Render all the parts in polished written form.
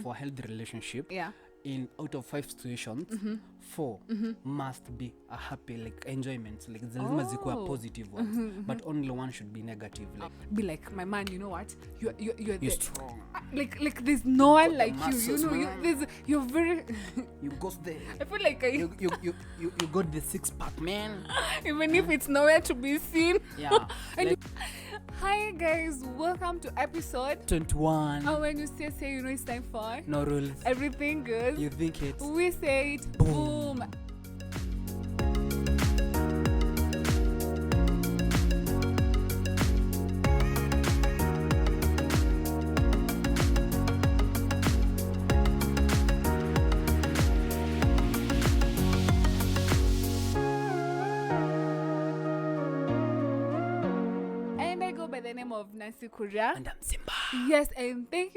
for a healthy relationship. Yeah. In out of 5 situations, 4 must be a happy, like enjoyment, like lazima zikuwa positive ones, but only one should be negative. Like Be like, my man, you know what? You're you're strong. Like there's no one like muscles, you. You're very. You got there. I feel like You got the 6-pack, man. even if it's nowhere to be seen. Yeah. And Like hi guys, welcome to episode 21. And when you say you know it's time for No rules. everything good. You think it's We say it boom. And I go by the name of Nancy Kuria. and I'm Simba. Yes, and thank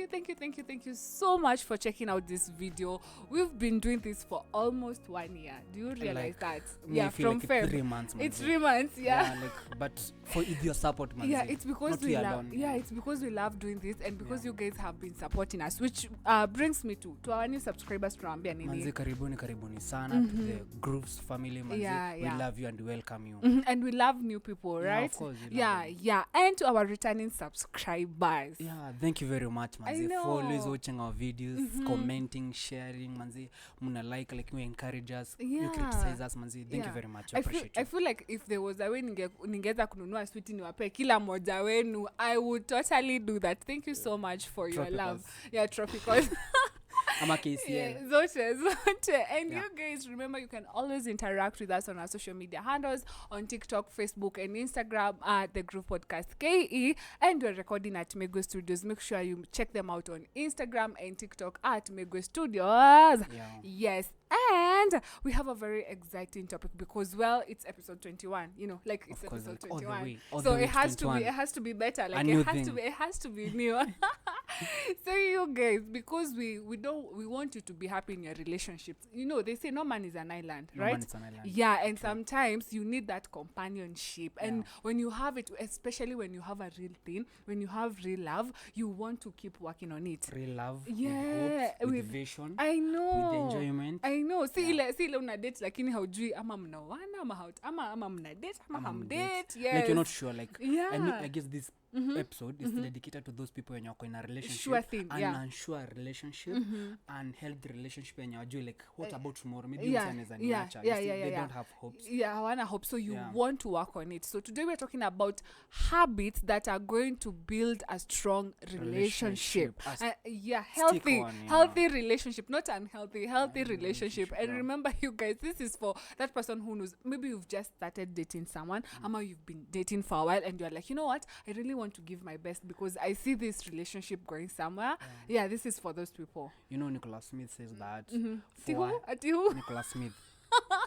you so much for checking out this video. We've been doing this for almost 1 year. Do you realize Like, that? me, Yeah, I feel from like Feb. it's 3 months. It's manze. 3 months, yeah. Like, but for your support, man. Yeah, it's because Not we love. alone. Yeah, it's because we love doing this, and because you guys have been supporting us, which brings me to our new subscribers. Tuambia nini? Manze, karibuni sana to the Grooves family, manze. Yeah, yeah. We love you and welcome you. And we love new people, Yeah, right? of course, we love them. Yeah, and to our returning subscribers. Yeah, thank you very much, manze, know. for always watching our videos, commenting, sharing, manze. Muna like you encourage us, you Yeah. criticize us, manze. Thank you Yeah. very much. I feel like if there was a way ningeweza kununua switi niwape kila moja wenu, I would totally do that. Thank you so much for your Tropicals. love. Yeah, tropicals. Ama KCL. Yeah, zote. And Yeah. you guys remember you can always interact with us on our social media handles on TikTok, Facebook, and Instagram at the Groove Podcast KE. And we're recording at Mego Studios. Make sure you check them out on Instagram and TikTok at Mego Studios. Yeah. Yes. And we have a very exciting topic because, well, it's episode 21. You know, like it's Of course, episode like, all the 21. way- all So the way it to has to 21. be. It has to be better. Like new it has to thing. be. It has to be new. So you guys, because we want you to be happy in your relationships. You know, they say no man is an island, No right? man is an island. Yeah, and sometimes you need that companionship. And Yeah. when you have it, especially when you have a real thing, when you have real love, you want to keep working on it. Real love, Yeah, with hope, with with- vision, I know. with enjoyment. I know. Si ile una date lakini haujui ama mnaoana ama mna date ama hamdate. Yes. Like you're not sure. Like Yeah. I guess this episode is dedicated to those people when you're in a relationship, Sure thing, an yeah. unsure relationship, and healthy relationship, and you're like, what about tomorrow? Maybe Yeah, yeah, they don't have hopes. Yeah, I wanna hope so. You Yeah. want to work on it. So today we're talking about habits that are going to build a strong relationship. Healthy, on, yeah. healthy relationship, not unhealthy, healthy relationship. And yeah. remember, you guys, this is for that person who knows. Maybe you've just started dating someone, or you've been dating for a while, and you're like, you know what? I really want to give my best because I see this relationship going somewhere. Yeah, this is for those people. You know, Nicholas Smith says that. Ati who? Nicholas Smith.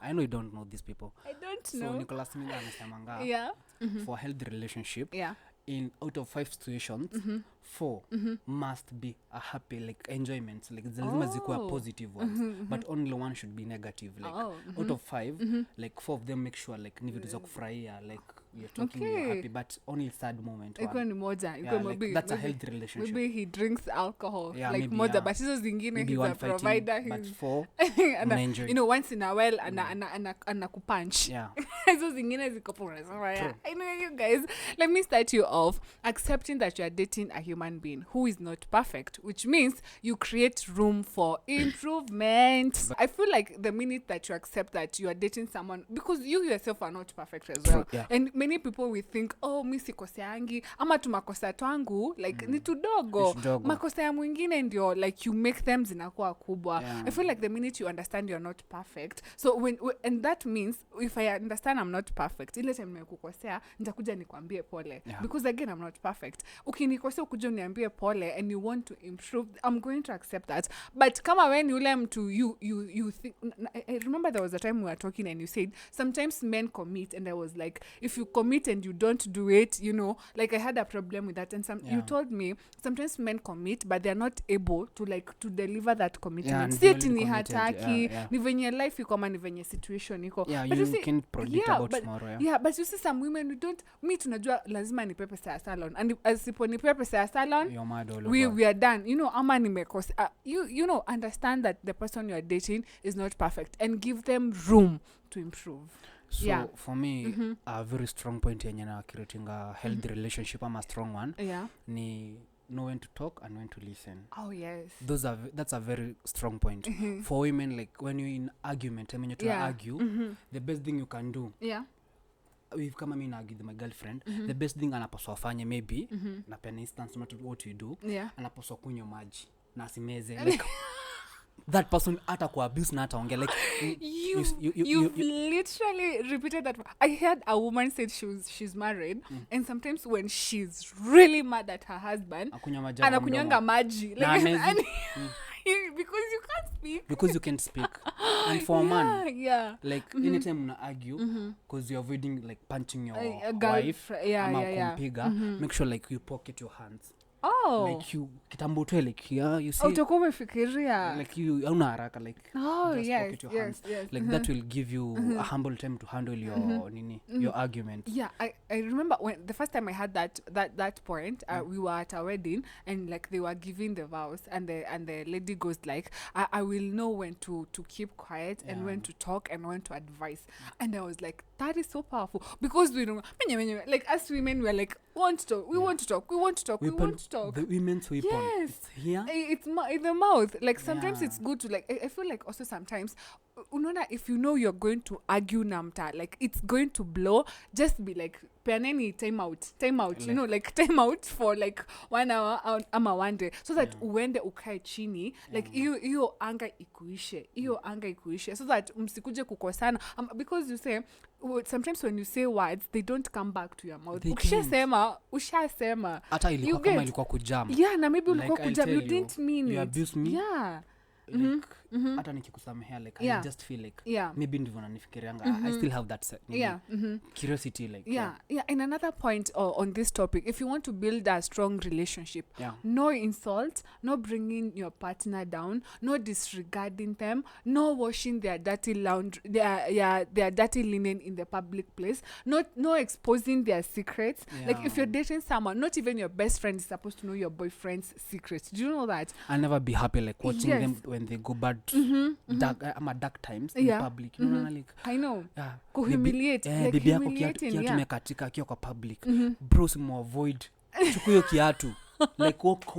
I know you don't know these people. I don't So know. Nicholas Smith anasemanga Yeah. for a healthy relationship. Yeah. In out of 5 situations, 4 must be a happy, like enjoyment, like lazima zikuwa positive ones, but only one should be negative. Like out of 5, like 4 of them make sure like ni vitu za kufurahia, like you're talking, you're happy, but only sad moment. Iko ni moja. Yeah, Iko like, maybe that's a healthy relationship. Maybe he drinks alcohol, Yeah, like maybe, moja, yeah. but hizo zingine Maybe he's one a fighting, provider. but He's 4 ana, enjoy. you know, once in a while ana kupunch. Yeah. Hizo zingine ziko poa. I know you guys. Let me start you off accepting that you are dating a human being who is not perfect, which means you create room for improvement. I feel like the minute that you accept that you are dating someone, because you yourself are not perfect as well. Yeah. And many people will think, oh, mi sikoseangi ama tu makosa twangu like ni tudogo. Ni tudogo. Makosa ya mwingine ndio like you make them zinakuwa kubwa. Yeah. I feel like the minute you understand you're not perfect, so and that means if I understand I'm not perfect, ile time nimekukosea nitakuja nikwambie pole. Yeah. Because again I'm not perfect. Ukinikosea ukuja uniambie pole and you want to improve, I'm going to accept that. But kama when yule mtu you think, I remember there was a time we were talking and you said sometimes men commit, and I was like, if you commit and you don't do it, you know, like I had a problem with that. And you Yeah. told me sometimes men commit but they're not able to like to deliver that commitment. Yeah, and Si they ati already ni committed. hataki, Yeah. ni venye life iko ama ni venye situation iko. Yeah, But you see, can't predict about tomorrow. Yeah. yeah, but you see some women we don't, mi tunajua lazima nipe pesa ya salon, and asiponipe pesa ya salon You're mad all over. we are done, you know, ama nimekos you know, understand that the person you are dating is not perfect and give them room to improve. So Yeah. for me, a very strong point yenye na creating a healthy relationship, ama a strong one, Yeah. ni know when to talk and when to listen. Oh yes. That's a very strong point. For women, like when you're in argument, I mean you try to argue, the best thing you can do, Yeah. if kama mimi argue with my girlfriend, the best thing anapaswa afanye maybe, na pen instance not what you do, Yeah. anapaswa kunywa maji na asimeze, like that person hata ku abuse na hata ongea, like You've literally repeated that. I heard a woman said she's married, and sometimes when she's really mad at her husband, akunywa maji anakunywanga maji, na like, amezi. because you can't speak. Because you can't speak. And for a man, Yeah. like anytime una argue, because you're avoiding like punching your girl wife, yeah, ama yeah. kumpiga, make sure like you pocket your hands. Oh. Like you kitambo tu like you see, Utakuwa umefikiria. like you hauna haraka, like Oh, just yes, pocket your yes, hands. yes. Like that will give you a humble time to handle your your argument. Yeah, I remember when the first time I had that point, we were at a wedding and like they were giving the vows, and the lady goes like, I will know when to keep quiet and when to talk and when to advise. And I was like, that is so powerful, because we don't, like as women we're like, we want to talk, we want to talk. The women's weapon. Yes. It's here. It's in the mouth. Like sometimes Yeah. it's good to like, I feel like also sometimes unaona, if you know you're going to argue namta, like it's going to blow, just be like, peaneni time out, you know, like time out for like 1 hour ama 1 day, so that uende ukae chini, like hiyo anga ikuishe, so that msikuje kukosana, because you say sometimes when you say words they don't come back to your mouth. Ushasema Hata ilikuwa kama ilikuwa kujam. Yeah, na maybe ulikuwa Like, kujam, I'll you tell didn't mean you it. abuse me. Yeah. Like hata nikikusamehea, like I just feel like maybe ndivyo nanifikirianga. I still have that curiosity, like yeah. And another point on this topic, if you want to build a strong relationship, no insult, no bringing your partner down, no disregarding them, no washing their dirty laundry, their dirty linen in the public place, no exposing their secrets. Like if you're dating someone, not even your best friend is supposed to know your boyfriend's secrets. Do you know that? I'll never be happy like watching them when they go bad, dark times in public, you know, like I know. Humiliate, like bibi yako humiliating, kiatu imekatika akiwa kwa public, bro simuavoid, chukua hiyo kiatu, like walk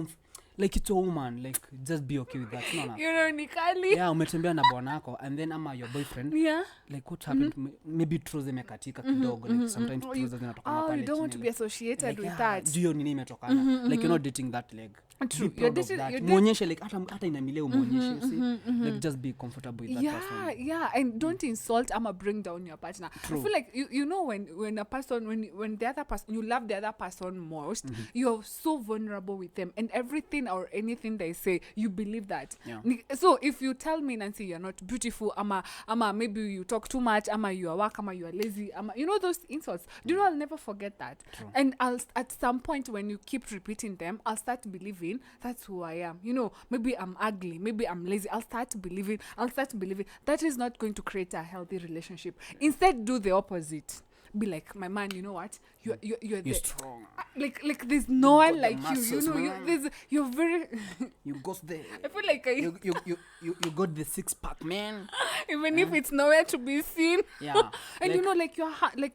like it's a woman, like just be okay with that. No. You know, nikali. Umetembea na bwanako and then ama your boyfriend, like what happened, maybe trouser imekatika kidogo, like sometimes trousers zinatokana pale. You don't want to be associated like, with that. Ndio nini imetokana, like you're not dating that leg. True. You're muonyeshe, like hata inamile umuonyeshe, see, like just be comfortable with that person. And don't insult ama bring down your partner. True. I feel like you know when a person, when the other person, you love the other person most, you're so vulnerable with them, and everything or anything they say you believe that. So if you tell me, Nancy, you're not beautiful, ama maybe you talk too much, ama you are work, ama you are lazy, ama you know those insults, do you know, I'll never forget that. True. And at some point when you keep repeating them, I'll start believing that's who I am. You know, maybe I'm ugly, maybe I'm lazy. I'll start believing that is not going to create a healthy relationship. Instead, do the opposite. Be like, my man, you know what? You're strong. Like there's no one like muscles, you. You know, you're very. You got the. I feel like you got the 6-pack, man. Even if it's nowhere to be seen. Yeah. And you know, like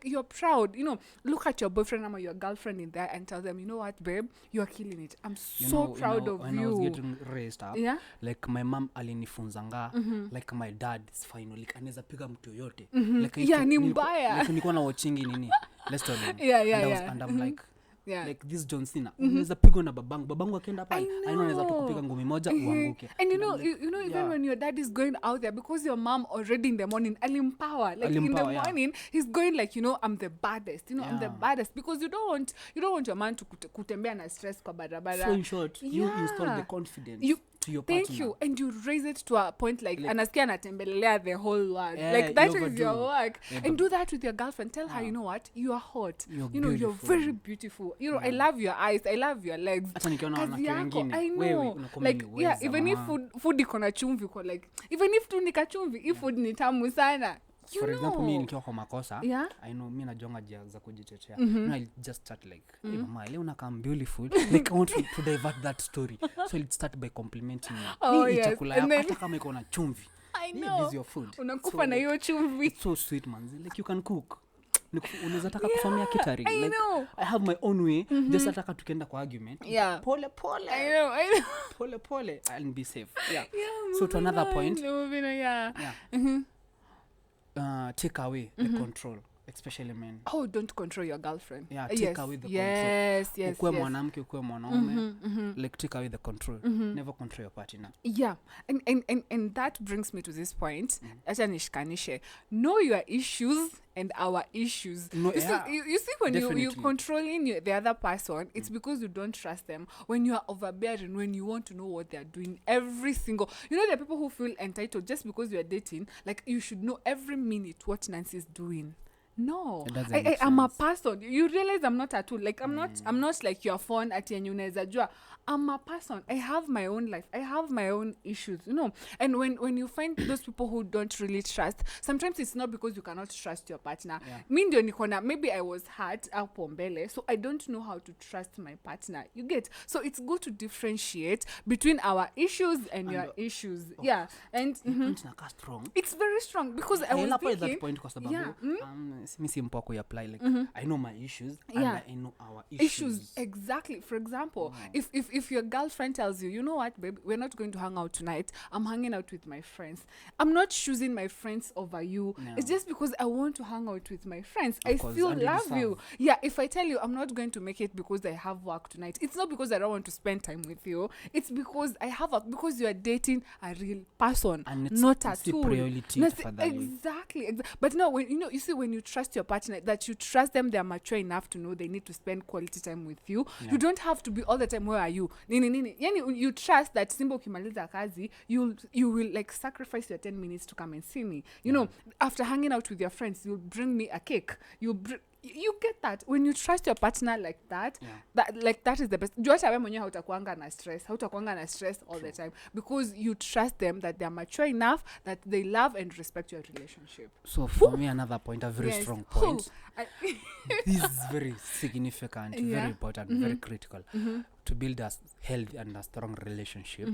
you're proud. You know, look at your boyfriend or your girlfriend in there and tell them, you know what, babe, you're killing it. I'm so proud of when you. I was getting raised up, like my mom alinifunzanga, like my dad is fine, like anaweza piga mtu yote. Like ni mbaya. Like nilikuwa na watching nini. Let's tell them. And I'm like, like this John Cena, unaweza pigwa na babangu akienda pale, I know anaweza kupiga ngumi moja uanguke. And you know even when your dad is going out there, because your mom already in the morning alimpower, like in the morning he's going like, you know, I'm the baddest, you know, I'm the baddest, because you don't want your man to kutembea na stress kwa barabara. So in short, you install the confidence. to your partner. Thank you. And you raise it to a point like anasikia anatembelea the whole world. Yeah, like that you is your overdo. work. Yeah, and do that with your girlfriend. Tell her, you know what? You are hot. You're you're beautiful. very beautiful. I love your eyes. I love your legs. Hata nikiona Kazi wanawake yako, wengine, I know. wewe unakuwa Like, umeniweza, even if mama. food iko na chumvi, uko like, even if tu nika chumvi, if food ni tamu sana. For example, mimi nikiwa kwa makosa, Yeah. I know mimi najonga njia za kujitetea. I'll just start like, hey mama, leo unakaa beautiful. Like I want to divert that story. So I'll start by complimenting you. Oh, Hii yes. chakula And yako then- hata kama iko na chumvi. I This know. is your food. Unakufa na hiyo chumvi. It's so sweet, man. Like you can cook. Unaweza taka kusomea catering. I Like know. I have my own way. Just nataka tukienda kwa argument. Yeah. Pole pole. I know. Pole pole. I'll be safe. Yeah. Yeah, So to another point. moving on, yeah. Take away the control, especially men. Oh, don't control your girlfriend. Yeah, take yes. away the yes, control. Yes, Ukwe yes. mwanamke, ukwe mwanaume, like take away the control. Never control your partner. Yeah, and that brings me to this point. Acha nishikanishe. Know your issues and our issues. No, you, yeah. see, you see when you're Definitely. controlling the other person, it's because you don't trust them. When you are overbearing, when you want to know what they're doing, every single... You know, there are people who feel entitled just because you are dating. Like, you should know every minute what Nancy is doing. No, I'm a person. You realize I'm not a tool. Like I'm not like your phone at unaweza jua. I'm a person. I have my own life. I have my own issues, you know. And when you find those people who don't really trust, sometimes it's not because you cannot trust your partner. Mi ndio niko na, maybe I was hurt hapo mbele, so I don't know how to trust my partner. You get? So it's good to differentiate between our issues and your issues. Yeah. And strong. it's very strong because I was thinking that point kwa sababu mi si mpo kuiapply like I know my issues and I know our issues. Exactly. For example, if your girlfriend tells you, you know what, babe, we're not going to hang out tonight, I'm hanging out with my friends. I'm not choosing my friends over you. No. It's just because I want to hang out with my friends. I still love you. Yeah, if I tell you I'm not going to make it because I have work tonight, it's not because I don't want to spend time with you. It's because I have because you are dating a real person, and it's not a tool. Priority Exactly. But no, when you see when you trust your partner, that you trust them, they're mature enough to know they need to spend quality time with you. You don't have to be all the time, where are you? Yani you trust that simba ukimaliza kazi, you will like sacrifice your 10 minutes to come and see me. You know, after hanging out with your friends, you'll bring me a cake. You get that when you trust your partner like that. That is the best. Jua hata wewe mwenyewe hautakuanga na stress all the time because you trust them that they are mature enough that they love and respect your relationship. So for me, another point, a very strong point. This is very significant, very important, very critical to build a healthy and a strong relationship.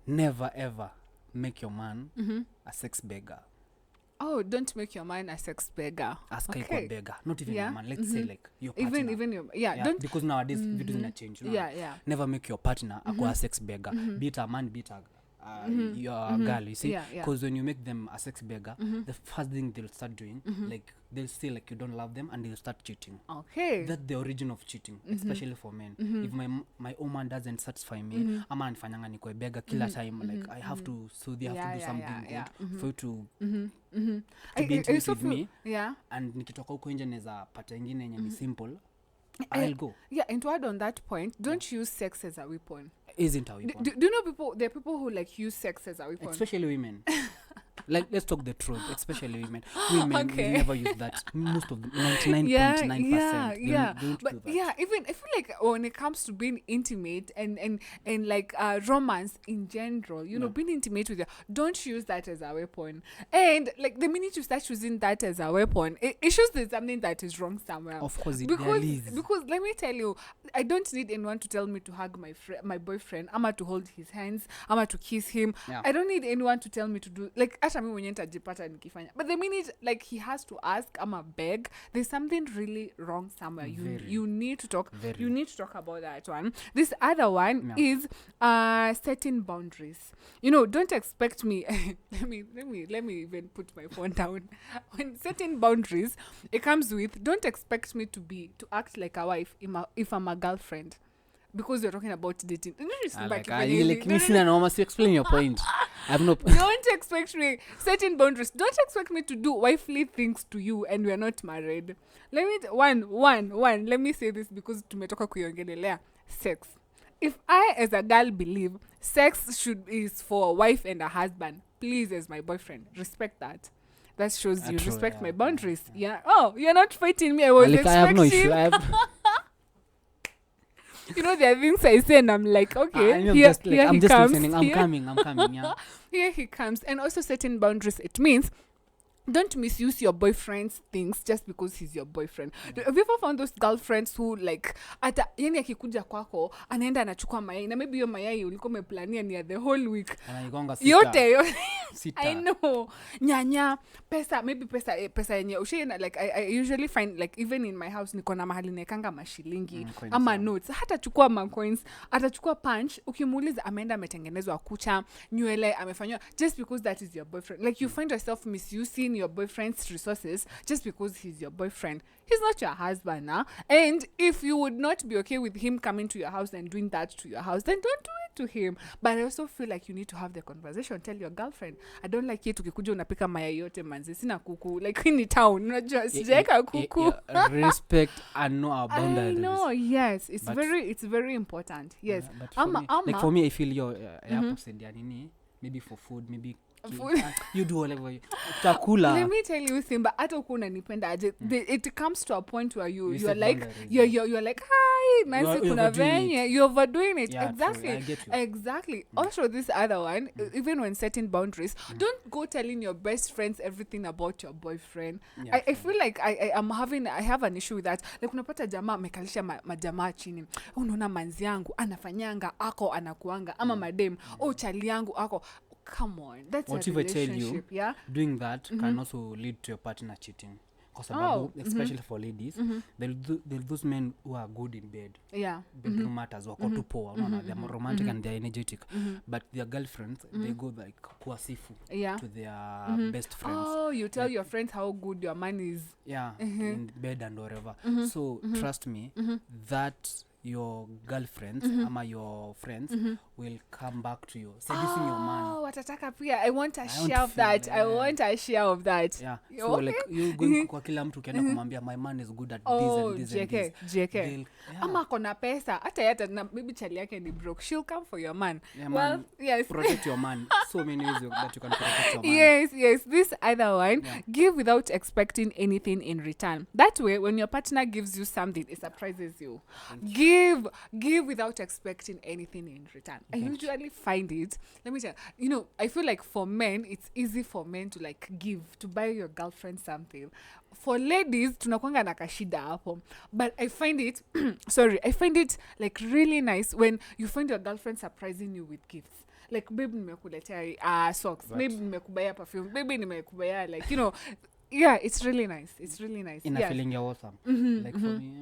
Never ever make your man a sex beggar. Oh, don't make your man a sex beggar. Ask a beggar, not even your man. Let's say like your partner. Even your don't, because nowadays videos in a change. You know? Never make your partner a sex beggar. Be it a man, be it your girl. You see, because when you make them a sex beggar, the first thing they'll start doing, like they'll say like you don't love them, and they'll start cheating. Okay, that's the origin of cheating, especially for men. If my woman doesn't satisfy me, ama anifanyanga nikuwe beggar kila time, like I have to, so they have to do something good for you to be intimate with me. And nikitoka huko nje neza pata ingine yenye ni simple, I'll go. And to add on that point, don't use sex as a weapon. Isn't a weapon. Do you know there are people who like use sex as a weapon? Especially women. Like, let's talk the truth, especially women. Women will never use that. Most of them, 99.9%. Don't but do that. Yeah, even I feel like when it comes to being intimate and like romance in general, you know, being intimate with you, don't use that as a weapon. And like the minute you start using that as a weapon, it shows there's something that is wrong somewhere. Of course, because let me tell you, I don't need anyone to tell me to hug my boyfriend. I'm to hold his hands. I'm to kiss him. I don't need anyone to tell me to do like. But the minute like he has to ask, I'm a beg, there's something really wrong somewhere. You need to talk. You need to talk about that one. This other one is setting boundaries. You know, don't expect me. let me even put my phone down. When setting boundaries, it comes with don't expect me to act like a wife if I'm a girlfriend. Because you're talking about dating. Explain your point. Don't expect me setting boundaries. Don't expect me to do wifely things to you and we're not married. Let me say this because tumetoka kuiongelelea sex. If I as a girl believe sex is for a wife and a husband. Please, as my boyfriend, respect that. That shows you True, respect yeah, my boundaries. Yeah. Oh, you're not fighting me. I was Like, I have no expecting. issue. You know, there are things I say and I'm like, okay, I'm here, just like, here I'm he just comes. listening. I'm Here- coming. Yeah. Here he comes. And also setting boundaries. It means don't misuse your boyfriend's things just because he's your boyfriend. Have you ever found those girlfriends who like ata yani akikuja kwako anaenda anachukua mayai na maybe hiyo mayai ulikuwa umeplania ni the whole week Anaigonga sita. yote Sita. I know nyanya pesa maybe pesa yenye ushaina like I usually find like even in my house niko na mahali naekanga mashilingi Coins, ama yeah. notes hata chukua ma coins atachukua punch ukimuuliza ameenda ametengenezwa kucha nywele amefanywa just because that is your boyfriend like you find yourself misusing your boyfriend's resources just because he's your boyfriend. He's not your husband now. And if you would not be okay with him coming to your house and doing that to your house, then don't do it to him. But I also feel like you need to have the conversation. Tell your girlfriend, I don't like it ukikuja unapika mayai yote manzi sina kuku like in town unajua sijaeka kuku. Respect and know our boundaries. I know, yes. It's But- very important. Yes. But for me, like for me I feel your opposite ya nini maybe for food maybe Food. you do whatever chakula. Let me tell you Simba hata uko unanipenda aje it comes to a point where You you're set like boundaries, you're like hi Nancy You're kuna overdoing venye you're overdoing it. Yeah, Exactly. true. I get you. Exactly. Also this other one even when setting boundaries don't go telling your best friends everything about your boyfriend. Yeah, I feel like I have an issue with that. Like unapata jamaa amekalisha majamaa chini. Unaona manzi yangu anafanyanga ako anakuanga ama madem chali yangu ako. Come on, that's What a if I tell relationship, you yeah? doing that can also lead to your partner cheating kwa sababu especially for ladies there'll those men who are good in bed Yeah. bedroom matters wako tu poa unaona they're romantic and they're energetic but their girlfriends they go like kuwasifu Yeah. to their best friends. Oh, you tell your friends how good your man is. Yeah, in bed and whatever. So trust me that your girlfriends ama your friends will come back to you seducing your man. Oh, watataka pia. I want a want share to of that. feel, I want a share of that. Yeah. You So okay? like you going kwa kila mtu ukienda kumwambia my man is good at this Oh, and this JK, and this. JK. They'll- yeah. Ama kona pesa. Hata na maybe chali yake ni broke. She'll come for your man. Yeah, Well, man, yes. protect your man. So many ways that you can protect your man. Yes. This other one, Yeah. give without expecting anything in return. That way, when your partner gives you something, it surprises you. Give without expecting anything in return. I usually find it. Let me tell you, I feel like for men, it's easy for men to like give, to buy your girlfriend something. For ladies, tunakwanga na kashida hapo. But I find it, I find it like really nice when you find your girlfriend surprising you with gifts. Like, babe, nimekuletea socks. But- Babe, nimekubaya perfume. Babe, nimekubaya like, yeah, it's really nice. It's really nice. In a Yeah. feeling you're awesome. Like for me,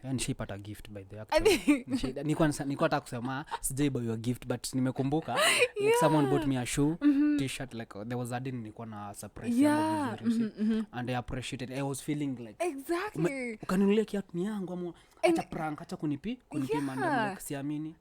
yeah, nishipata gift by the actually. Nilikuwa hata kusema sijai buy your gift but nimekumbuka like someone bought me a shoe t-shirt like there was a day nilikuwa na surprise yangu vizuri and I appreciated. I was feeling like Exactly. ukaninulia kiatu ni yangu ama acha prank acha kunipima ndio Yeah. like siamini.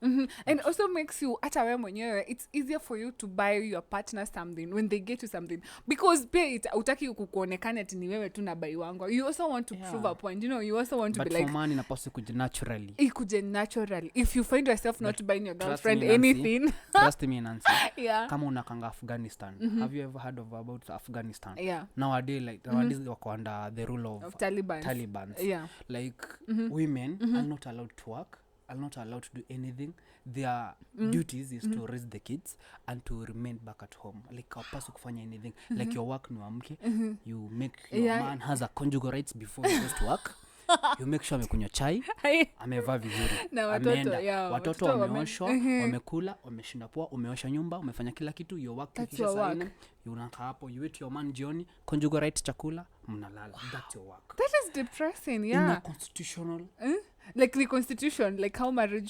And also makes you hata wewe mwenyewe it's easier for you to buy your partner something when they get you something because pia utaki kukuonekana ati ni wewe tu na buy wangu. You also want to prove a point, you also want to But be like for man inapaswa kuja naturally. ikuje naturally. If you find yourself not buying your trust girlfriend me, Nancy. anything. Trust me, Nancy. Yeah. Kama unakanga Afghanistan, have you ever heard about Afghanistan? Yeah. Nowadays wako under the rule of Taliban. Yeah. Like women are not allowed to work, are not allowed to do anything. Their duties is to raise the kids and to remain back at home. Like hawapaswi kufanya anything. Like your work ni uamke, you make your man has a conjugal rights before he goes to work. You make sure amekunywa chai, amevaa vizuri, Na watoto, ameenda. yeah, Watoto watoto wameoshwa, wamekula, wameshinda poa, umeosha nyumba, umefanya kila kitu, your work That's kisha your saa work. nne, unakaa hapo, you wait your man jioni, conjugal rights chakula, mnalala. That's your work. That is depressing. In Yeah. a constitutional. Like the constitution, like how marriage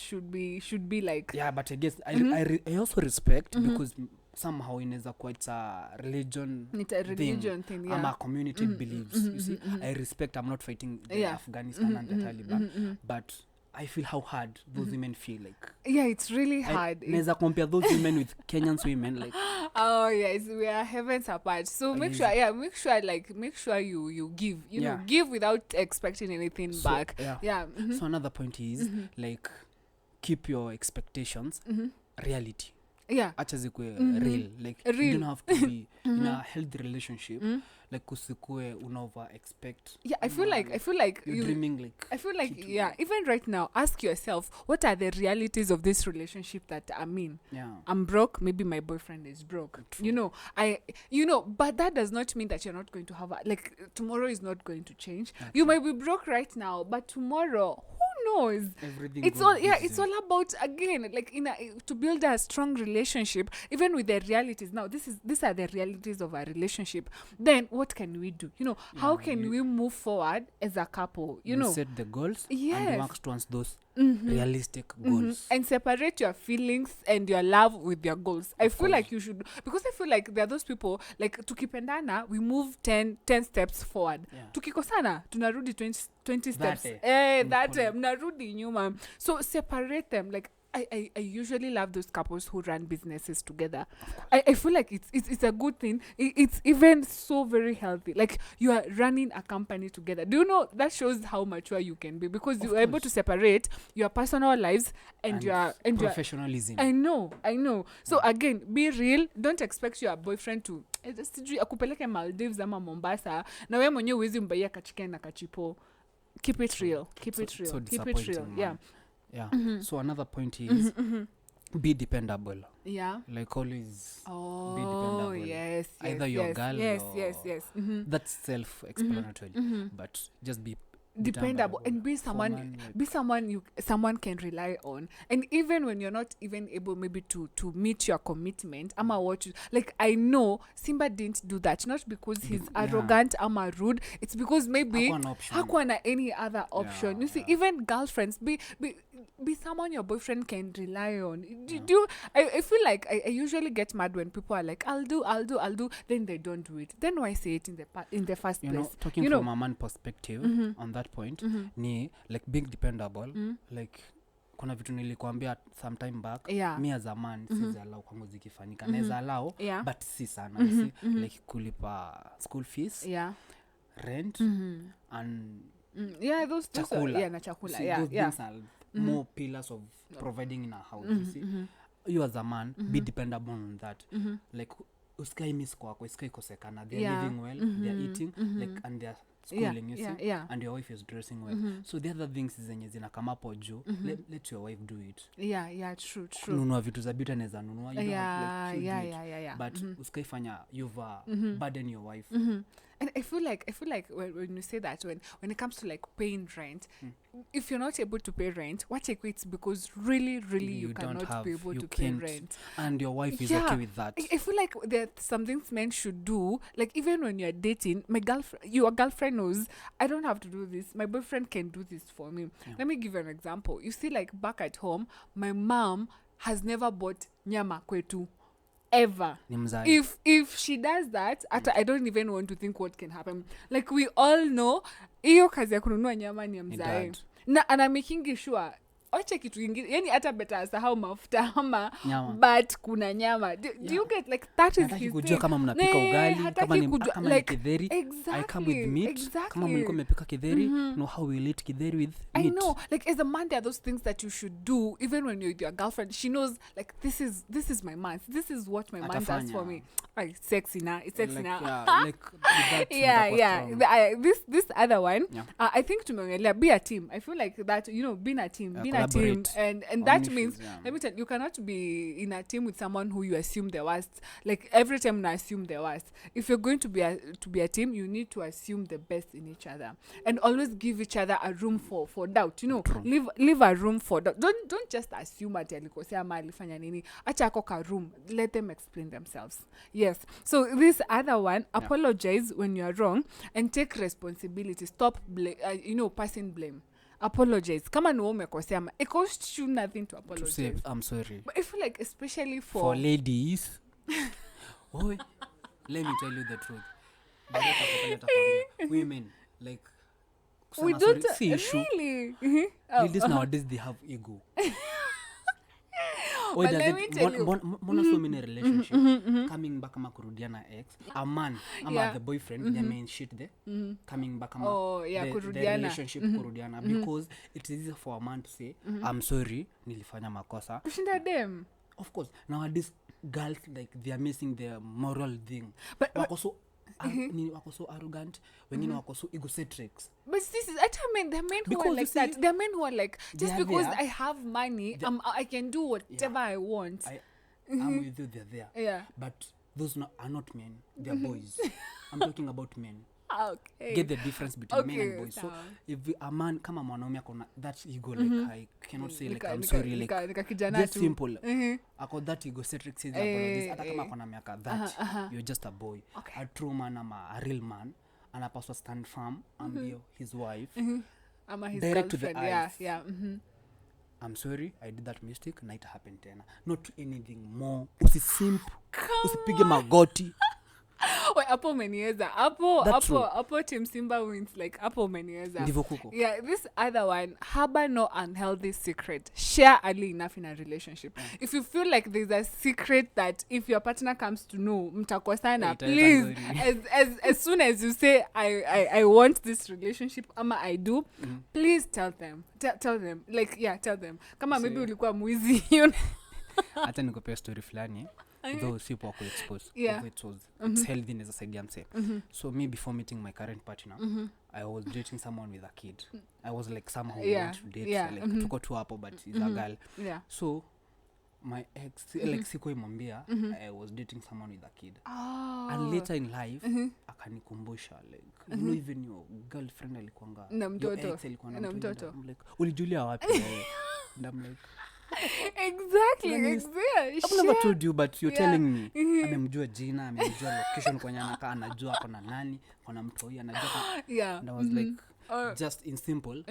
should be like. Yeah, but I guess I also respect because somehow inaweza kuwa it's a religion It's a religion thing, yeah. ama community beliefs. You see, I respect. I'm not fighting the Afghanistan and the Taliban, but I feel how hard those women feel like. Yeah, it's really hard. Naweza compare those women with Kenyans women like. Oh yes, we are heavens apart. So make sure you give, give without expecting anything back. So another point is like keep your expectations reality. acha zikue real, like you don't have to be in a healthy relationship like kusikue unova expect. I feel like you're dreaming like I feel like even right now, ask yourself, what are the realities of this relationship that I'm in? I'm broke, maybe my boyfriend is broke. True. But that does not mean that you're not going to have like tomorrow is not going to change. You might be broke right now, but tomorrow, who knows? Everything It's all about, again, like to build a strong relationship, even with the realities. Now these are the realities of our relationship. Then what can we do? How can we move forward as a couple? You set the goals and work towards those realistic goals and separate your feelings and your love with your goals. I feel like you should, because I feel like there are those people like tukipendana we move 10 steps forward, tukikosana tunarudi 20 steps mnarudi nyuma. So separate them. Like I usually love those couples who run businesses together. I feel like it's a good thing. It's even so very healthy. Like you are running a company together. Do you know that shows how mature you can be, because you are able to separate your personal lives and your professionalism. I know. So again, be real. Don't expect your boyfriend to akupeleke Maldives ama Mombasa na wewe mwenyewe uwezi mbaia kachikena kachipo. Keep it real. So keep it real. Man. So another point is be dependable. Like always be dependable. Yes. Either your girl yes. That's self-explanatory. But just be dependable and be someone can rely on. And even when you're not even able maybe to meet your commitment, ama what you like, I know Simba didn't do that, not because he's arrogant ama rude. It's because maybe hakuwa any other option. You see, even girlfriends, be someone your boyfriend can rely on. I feel like I usually get mad when people are like, I'll do, then they don't do it. Then why say it in the first place? Talking from a man perspective on that point, ni like being dependable, like kuna vitu nilikwambia sometime back, me as a man siwezi allow kwangu zikifanyika. Naweza allow but si sana. Like kulipa school fees, rent and those chakula. Na chakula. Those things are more pillars of providing in a house. You see, you as a man be dependable on that. Like uskai miss kwako, uskai kosekana. They are living well, they are eating, like, and they are schooling, you see, and your wife is dressing well. So the other things zenye zina kama hapo juu, let your wife do it. True. Nunua vitu za beauty anaweza nunua, you know, but uskaifanya you've burden your wife. And I feel like when you say that, when it comes to like paying rent, if you're not able to pay rent, what equates because really you cannot be able to pay rent, and your wife is okay with that. I feel like there are some things men should do. Like even when you're dating, your girlfriend knows I don't have to do this. My boyfriend can do this for me. Let me give you an example. You see, like back at home, my mom has never bought nyama kwetu. Ever. If she does that, I don't even want to think what can happen. Like we all know, iyo kazi ya kununua nyama ni mzae. And I'm making sure wacha kitu kingine, yani hata beta sahau mafuta ama but kuna nyama. Do you get, like, that is his thing. Kama mnapika ugali, kama ni like, kidheri, exactly, I come with meat. Kama mliko mmepika kidheri, know how we eat kidheri with meat. I know, like as a man there are those things that you should do even when you're with your girlfriend. She knows, like, this is my man. This is what my man does for me. Like sexy now. It's sexy now. This other one, I think to be a team. I feel like that, being a team, and that means, let me tell you cannot be in a team with someone who you assume the worst. Like every time you assume the worst. If you're going to be a team, you need to assume the best in each other and always give each other a room for doubt. Leave a room for doubt. Don't just assume ati alikosea ama alifanya nini. Acha koka room. Let them explain themselves. Yes. So this other one, apologize when you are wrong and take responsibility. Stop passing blame. Apologize. Kama ni umekosea, it costs you nothing to apologize. To say I'm sorry. But I feel like especially for ladies. Oh, let me tell you the truth. Women, like, we don't really. Ladies nowadays they have ego. But let me tell you, Mona so in a relationship, coming back ama kurudiana ex, a man ama the boyfriend, they mean shit there, coming back ama the relationship kurudiana, because it is easy for a man to say, I'm sorry, nilifanya makosa. Kushinda dem. Of course, nowadays girls like they are missing their moral thing. But Wako so wako so arrogant, wengine wako so egocentric. But this is, I mean, there are men who are like that. There are men who are like, just because I have money, I can do whatever I want. I'm with you, they're there. Yeah. But those are not men, they're boys. I'm talking about men. Okay. Get the difference between men and boys. So if a man kama mwanaume akona that ego, like I cannot say like I'm sorry, like just simple. Ako that egocentric says apologies. Hata kama akona miaka that, you're just a boy. A true man ama a real man anapaswa stand firm and be his wife. Ama his direct girlfriend. to the eyes. Yeah. I'm sorry, I did that mistake, na it happened tena. Not to anything more. Usisimp, usipige magoti. Wait, hapo umeniweza. Hapo Team Simba wins, like hapo umeniweza. Ndivyo kuko. Yeah, this other one, harbor no unhealthy secret. Share early enough in a relationship. If you feel like there's a secret that if your partner comes to know, mtakosana, please, as soon as you say, I want this relationship, ama I do, please tell them. Tell them. Like, yeah, tell them. Kama maybe ulikuwa mwizi, you know. Hata nikopea story fulani. Though sipo wako exposed. Yeah. It's healthy as a side. So me, before meeting my current partner, I was dating someone with a kid. I was like somehow want to date. Like tuko tu hapo, but he's a girl. Yeah. So my ex, like siko imwambia, I was dating someone with a kid. And later in life, akanikumbusha like, you know, even your girlfriend alikuanga, your ex alikuwa na mtoto. I'm like, ulijulia wapi? And I'm like, exactly. I've never told you, but you're telling me. Amemjua jina, amemjua location kwenye anakaa, anajua kona nani, kona mtoi, anajua. Yeah. And I was like, just in simple,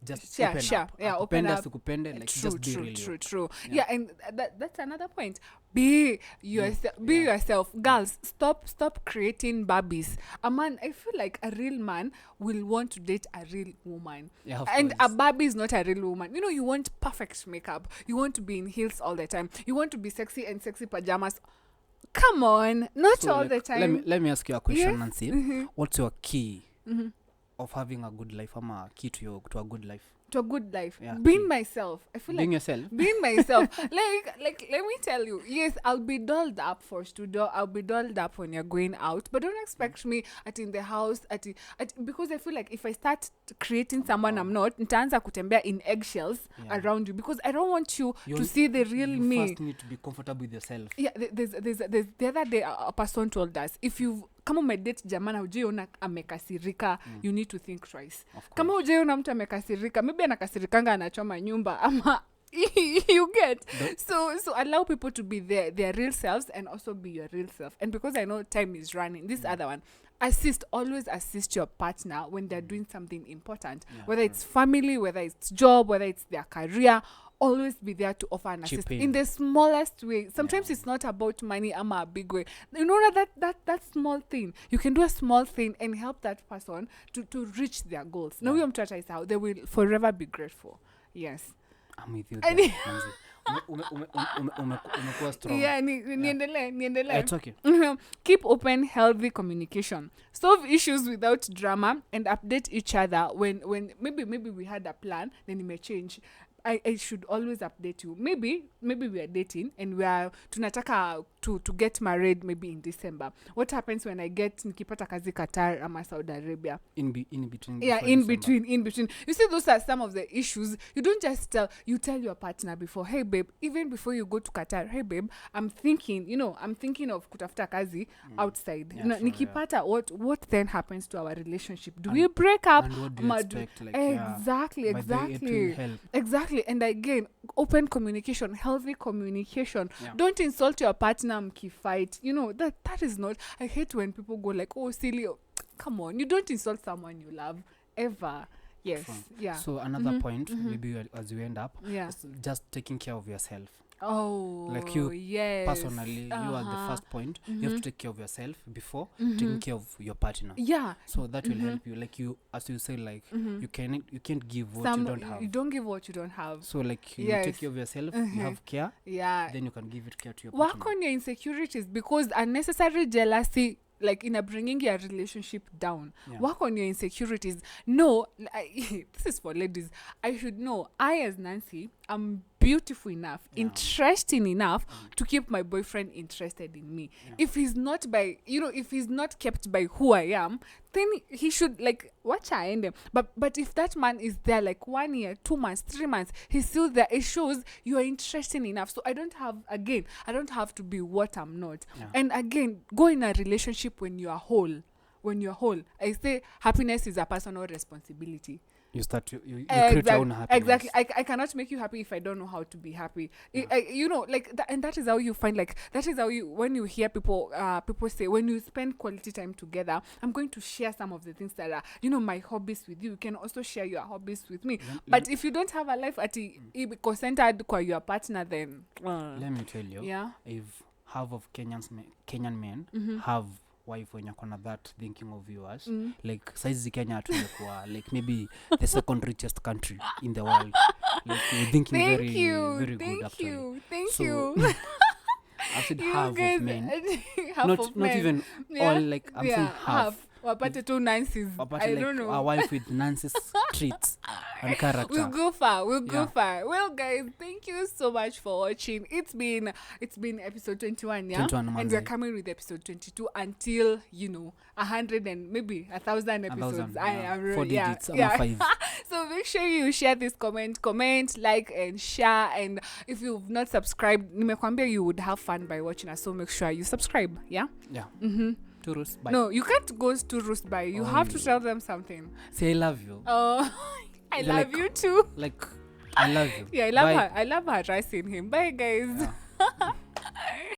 just share, open share. up. Yeah, open up. Sikupende, like just be real. True. Yeah, and that's another point. Be yourself. Be yourself. Girls, stop creating babies. A man, I feel like a real man will want to date a real woman. Yeah, and a Barbie is not a real woman. You know, you want perfect makeup. You want to be in heels all the time. You want to be sexy and sexy pajamas. Come on, not so all the time. Let me ask you a question, Nancy. What's your key of having a good life? I'm a key to a good life. To a good life. Yeah, being myself. I feel being like yourself. Being myself. like let me tell you, yes, I'll be dolled up for studio. I'll be dolled up when you're going out, but don't expect me in the house because I feel like if I start creating someone I'm not, nitaanza kutembea in eggshells around you because I don't want you to see the real me. You first need to be comfortable with yourself. Yeah, there's the other day a person told us, if you kama umedate jamana ujiona amekasirika, you need to think twice. Kama ujiona mtu amekasirika, maybe anakasirikanga anachoma nyumba ama you get. So allow people to be their real selves and also be your real self. And because I know time is running, this other one, always assist your partner when they're doing something important, whether it's family, whether it's job, whether it's their career. Always be there to offer an assist in the smallest way. Sometimes it's not about money ama a big way. You know that small thing. You can do a small thing and help that person to reach their goals. Now we mtu ataisahau. They will forever be grateful. Yes. I'm with you. Umekuwa strong. Yeah, niendelee. It's okay. Keep open, healthy communication. Solve issues without drama and update each other when maybe we had a plan, then it may change. I should always update you. Maybe we are dating and we are tunataka to get married maybe in December. What happens when I get nikipata kazi Qatar ama Saudi Arabia? In between. Yeah, in between. You see, those are some of the issues. You don't just tell your partner before, hey babe, even before you go to Qatar, hey babe, I'm thinking of kutafuta kazi outside. Yeah, sure, nikipata what then happens to our relationship? Do we break up? And what do you expect? Like, exactly. It will help. Exactly. And again, open communication, healthy communication. Don't insult your partner mkifight. You know, that is not. I hate when people go like, oh, silly. Come on, you don't insult someone you love ever. Yes. True. Yeah. So another point, maybe as you end up, just taking care of yourself. Oh, like you personally, you are the first point. You have to take care of yourself before taking care of your partner. Yeah. So that will help you. Like you, as you say, like you can't give what you don't have. You don't give what you don't have. So like you take care of yourself, you have care. Yeah. Then you can give it care to your partner. Work on your insecurities because unnecessary jealousy, like in a bringing your relationship down. Work on your insecurities. No, this is for ladies. I should know. I as Nancy, I'm beautiful enough, interesting enough to keep my boyfriend interested in me. If he's not if he's not kept by who I am, then he should like watch I end him. But if that man is there like 1 year, 2 months, 3 months, he's still there, it shows you are interesting enough. So I don't have to be what I'm not. And again, go in a relationship when you are whole. I say happiness is a personal responsibility. You create your own happiness. Exactly. I cannot make you happy if I don't know how to be happy. And that is how you find, like, that is how you, when you hear people say, when you spend quality time together, I'm going to share some of the things that are, my hobbies with you. You can also share your hobbies with me. But if you don't have a life at centered kwa your partner, then let me tell you, if half of Kenyan men have wife when you're that thinking of viewers, like saizi Kenya tumekuwa like maybe the second richest country in the world, like we're thinking very good actually. Thank you. I said half of men, not even all, like I'm saying half. Wapate two Nancy's. I don't know. A wife with Nancy's traits and character. We'll go far. Well, guys, thank you so much for watching. It's been episode 21, yeah? 21, and we're coming with episode 22 until, 100 and maybe 1,000 episodes. I am 4 digits, I'm 5. So make sure you share this comment, like, and share. And if you've not subscribed, nimekwambia you would have fun by watching us. So make sure you subscribe, yeah? Yeah. To Roast Bye. No, you can't go to Roast Bye. You have to tell them something. Say I love you. Oh, I love you too. Like, I love you. Yeah, I love her. I love her dressing him. Bye, guys. Yeah.